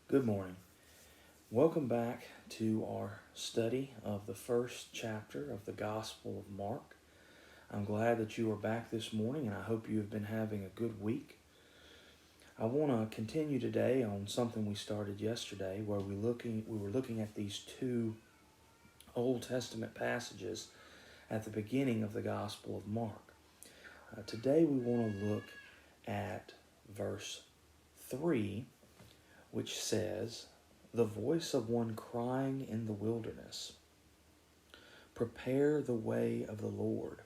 Good morning. Welcome back to our study of the first chapter of the Gospel of Mark. I'm glad that you are back this morning, and I hope you have been having a good week. I want to continue today on something we started yesterday, where we were looking at these two Old Testament passages at the beginning of the Gospel of Mark. Today we want to look at verse 3, which says, "The voice of one crying in the wilderness, prepare the way of the Lord,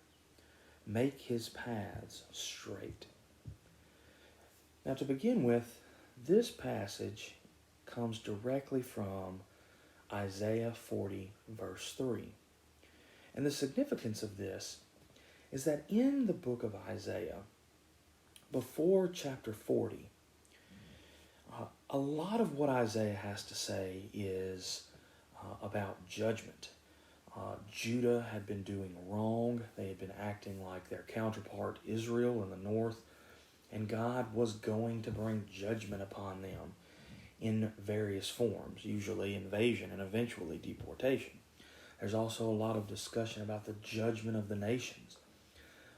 make his paths straight." Now, to begin with, this passage comes directly from Isaiah 40, verse 3. And the significance of this is that in the book of Isaiah, before chapter 40, a lot of what Isaiah has to say is about judgment. Judah had been doing wrong. They had been acting like their counterpart Israel in the north, and God was going to bring judgment upon them in various forms, usually invasion and eventually deportation. There's also a lot of discussion about the judgment of the nations.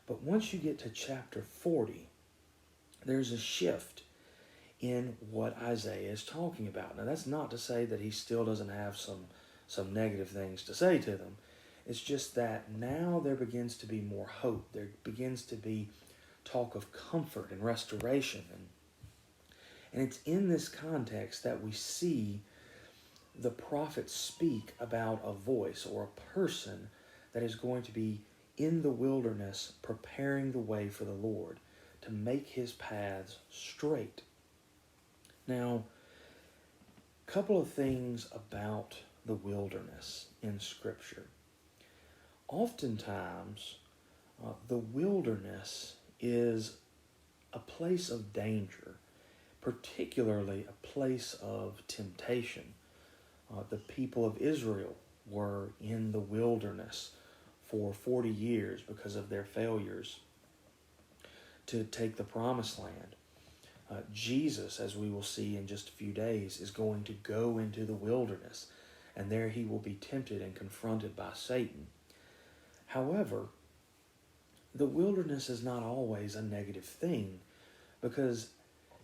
But once you get to chapter 40, there's a shift in what Isaiah is talking about. Now, that's not to say that he still doesn't have some negative things to say to them. It's just that now there begins to be more hope. There begins to be talk of comfort and restoration. And it's in this context that we see the prophets speak about a voice or a person that is going to be in the wilderness preparing the way for the Lord to make his paths straight. Now, a couple of things about the wilderness in Scripture. Oftentimes, the wilderness is a place of danger, particularly a place of temptation. The people of Israel were in the wilderness for 40 years because of their failures to take the promised land. Jesus, as we will see in just a few days, is going to go into the wilderness, and there he will be tempted and confronted by Satan. However, the wilderness is not always a negative thing, because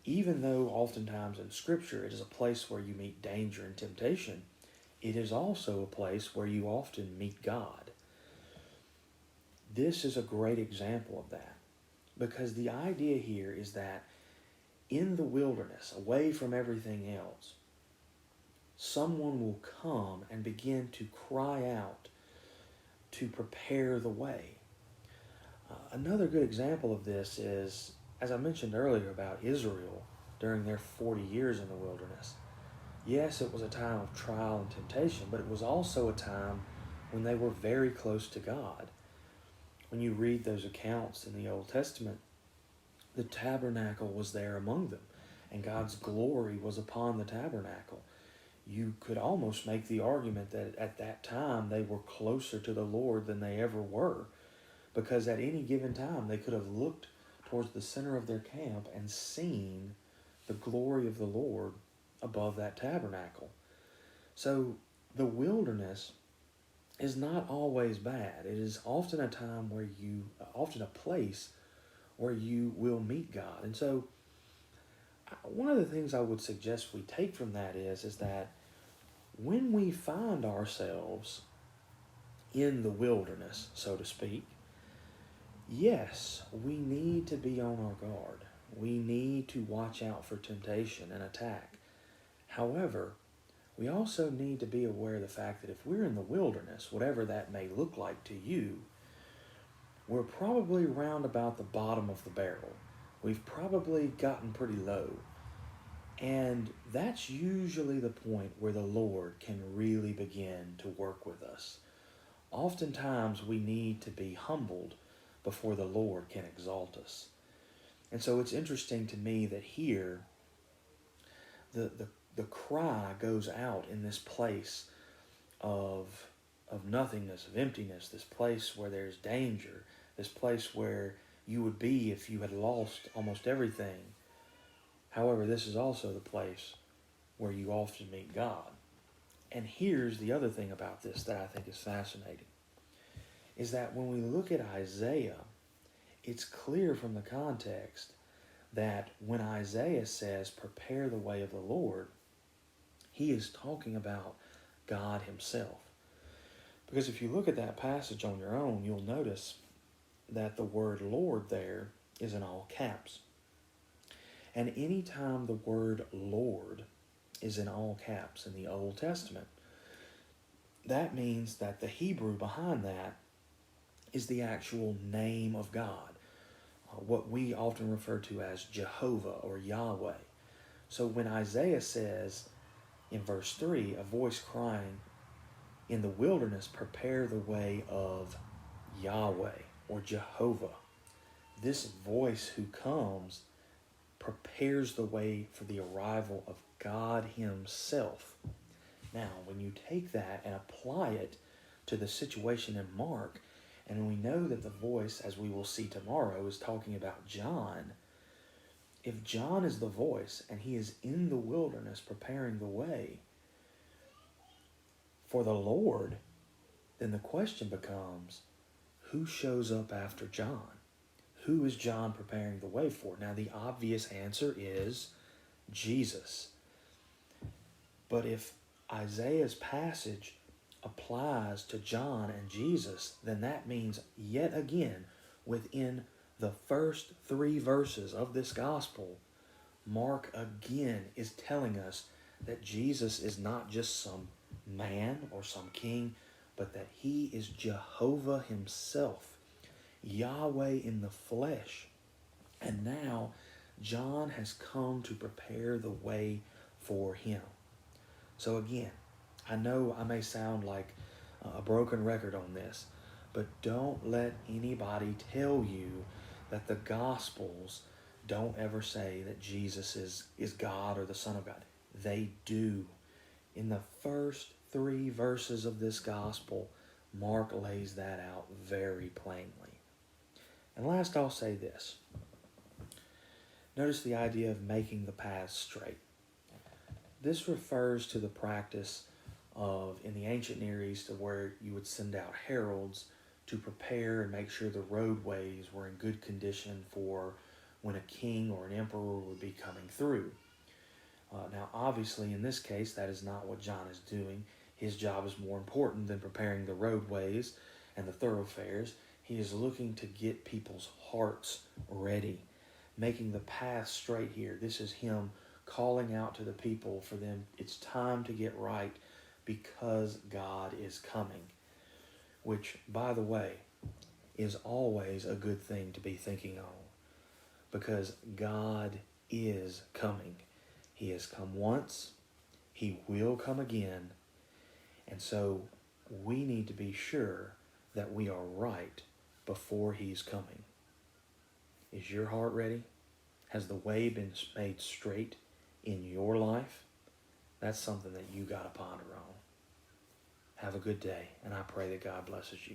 even though oftentimes in Scripture it is a place where you meet danger and temptation, it is also a place where you often meet God. This is a great example of that, because the idea here is that in the wilderness, away from everything else, someone will come and begin to cry out to prepare the way. Another good example of this is, as I mentioned earlier about Israel during their 40 years in the wilderness. Yes, it was a time of trial and temptation, but it was also a time when they were very close to God. When you read those accounts in the Old Testament, the tabernacle was there among them, and God's glory was upon the tabernacle. You could almost make the argument that at that time they were closer to the Lord than they ever were, because at any given time they could have looked towards the center of their camp and seen the glory of the Lord above that tabernacle. So the wilderness is not always bad. It is often a time where often a place where you will meet God. And so one of the things I would suggest we take from that is that when we find ourselves in the wilderness, so to speak, yes, we need to be on our guard. We need to watch out for temptation and attack. However, we also need to be aware of the fact that if we're in the wilderness, whatever that may look like to you, we're probably round about the bottom of the barrel. We've probably gotten pretty low. And that's usually the point where the Lord can really begin to work with us. Oftentimes we need to be humbled before the Lord can exalt us. And so it's interesting to me that here the cry goes out in this place of nothingness, of emptiness, this place where there's danger, this place where you would be if you had lost almost everything. However, this is also the place where you often meet God. And here's the other thing about this that I think is fascinating, is that when we look at Isaiah, it's clear from the context that when Isaiah says, prepare the way of the Lord, he is talking about God himself. Because if you look at that passage on your own, you'll notice that the word Lord there is in all caps. And anytime the word Lord is in all caps in the Old Testament, that means that the Hebrew behind that is the actual name of God, what we often refer to as Jehovah or Yahweh. So when Isaiah says in verse 3, a voice crying, in the wilderness, prepare the way of Yahweh or Jehovah. This voice who comes prepares the way for the arrival of God himself. Now, when you take that and apply it to the situation in Mark, and we know that the voice, as we will see tomorrow, is talking about John. If John is the voice and he is in the wilderness preparing the way for the Lord, then the question becomes, who shows up after John? Who is John preparing the way for? Now, the obvious answer is Jesus. But if Isaiah's passage applies to John and Jesus, then that means yet again, within the first 3 verses of this gospel, Mark again is telling us that Jesus is not just some man or some king, but that he is Jehovah himself, Yahweh in the flesh. And now John has come to prepare the way for him. So again, I know I may sound like a broken record on this, but don't let anybody tell you that the Gospels don't ever say that Jesus is God or the Son of God. They do. In the first 3 verses of this Gospel, Mark lays that out very plainly. And last, I'll say this. Notice the idea of making the paths straight. This refers to the practice of, in the ancient Near East, of where you would send out heralds to prepare and make sure the roadways were in good condition for when a king or an emperor would be coming through. Now, obviously, in this case, that is not what John is doing. His job is more important than preparing the roadways and the thoroughfares. He is looking to get people's hearts ready, making the path straight here. This is him calling out to the people for them. It's time to get right because God is coming, which, by the way, is always a good thing to be thinking on, because God is coming. He has come once, he will come again, and so we need to be sure that we are right before he's coming. Is your heart ready? Has the way been made straight in your life? That's something that you got to ponder on. Have a good day, and I pray that God blesses you.